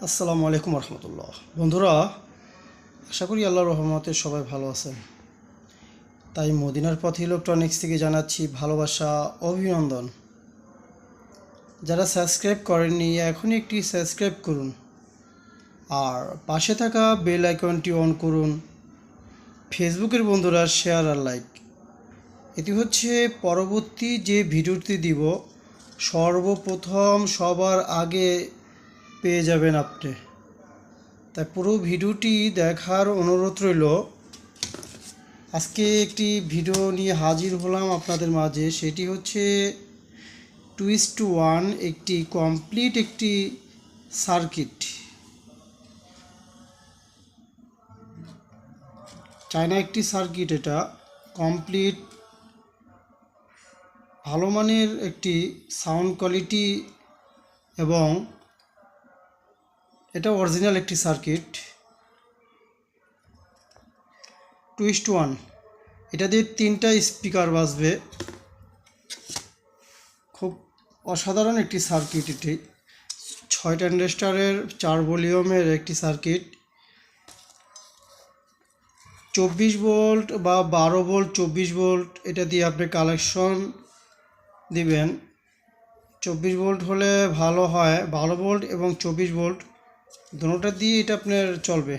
আসসালামু আলাইকুম রহমতুল্লাহ। বন্ধুরা, আশা করি আল্লাহর রহমতে সবাই ভালো আছেন। তাই মদিনার পথ ইলেকট্রনিক্স থেকে জানাচ্ছি ভালোবাসা, অভিনন্দন। যারা সাবস্ক্রাইব করেননি এখনই একটি সাবস্ক্রাইব করুন আর পাশে থাকা বেল আইকনটি অন করুন। ফেসবুকের বন্ধুরা শেয়ার আর লাইক, এটি হচ্ছে পরবর্তী যে ভিডিওটি দিব সর্বপ্রথম সবার আগে পেয়ে যাবেন আপনি। তাই পুরো ভিডিওটি দেখার অনুরোধ রইল। আজকে একটি ভিডিও নিয়ে হাজির হলাম আপনাদের মাঝে, সেটি হচ্ছে 2:1 একটি কমপ্লিট একটি সার্কিট। চায়না একটি সার্কিট, এটা কমপ্লিট ভালো মানের একটি সাউন্ড কোয়ালিটি এবং এটা অরিজিনাল একটি সার্কিট। 2:1 এটা দিয়ে 3টা স্পিকার বাজবে। খুব অসাধারণ একটি সার্কিট এটি। 6 ট্রানজিস্টরের 4 ভলিউমের একটি সার্কিট। 24 ভোল্ট বা 12 ভোল্ট, 24 ভোল্ট এটা দিয়ে আপনি কালেকশন দিবেন। 24 ভোল্ট হলে ভালো হয়, 12 ভোল্ট এবং 24 ভোল্ট দুটোটা দিয়ে এটা আপনার চলবে।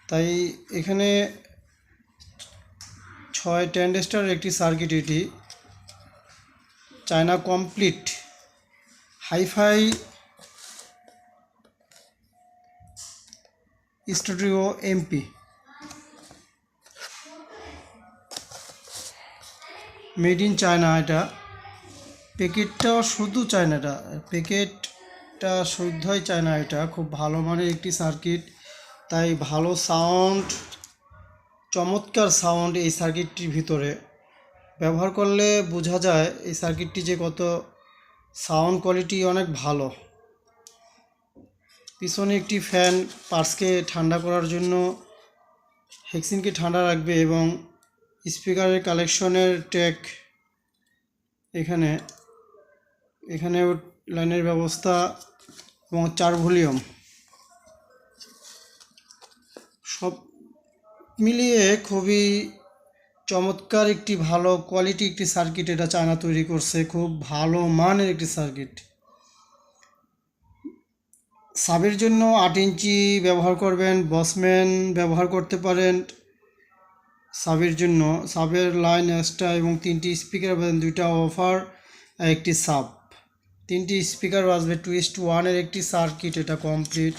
তাই এখানে 6 ট্রানজিস্টরের একটি সার্কিট এটি। China complete hifi studio MP, made in China. এটা প্যাকেটটাও শুধু চায়নাটা, প্যাকেটটা শুদ্ধই চায়না। এটা খুব ভালো মানের একটি সার্কিট, তাই ভালো সাউন্ড, চমৎকার সাউন্ড এই সার্কিটটির ভিতরে ব্যবহার করলে বোঝা যায় এই সার্কিটটি যে কত সাউন্ড কোয়ালিটি অনেক ভালো। পিছনে একটি ফ্যান পার্টসকে ঠান্ডা করার জন্য, হেক্সিনকে ঠান্ডা রাখবে, এবং স্পিকারের কালেকশনের ট্র্যাক এখানে লাইনের ব্যবস্থা এবং 4 ভলিউম সব মিলিয়ে খুবই চমৎকার একটি ভালো কোয়ালিটি একটি সার্কিট এটা চায়না তৈরি করছে। খুব ভালো মানের একটি সার্কিট। সাবের জন্য 8 ইঞ্চি ব্যবহার করবেন, বসম্যান ব্যবহার করতে পারেন। সাবের জন্য সাবের লাইন এক্সট্রা এবং 3টি স্পিকার বাজবেন, 2টা অফার একটি সাব, 3টি স্পিকার বাজবে। 2:1 এর একটি সার্কিট এটা কমপ্লিট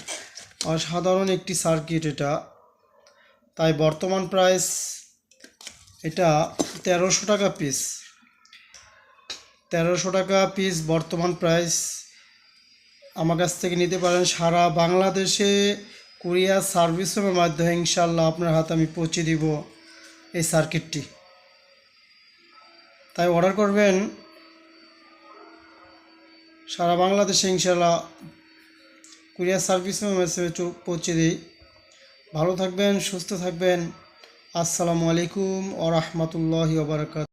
অসাধারণ একটি সার্কিট এটা। তাই বর্তমান প্রাইস এটা 1300 টাকা পিস। 1300 টাকা পিস বর্তমান প্রাইস। আমার কাছ থেকে নিতে পারেন। সারা বাংলাদেশে কুরিয়ার সার্ভিসের মাধ্যমে ইনশাল্লাহ আপনার হাতে আমি পৌঁছে দিব এই সার্কিটটি। তাই অর্ডার করবেন, সারা বাংলাদেশে ইনশাল্লাহ কুরিয়ার সার্ভিসের মাধ্যমে পৌঁছে দিই। ভালো থাকবেন, সুস্থ থাকবেন। আসসালামু আলাইকুম ওয়া রাহমাতুল্লাহি ওয়া বারাকাতুহু।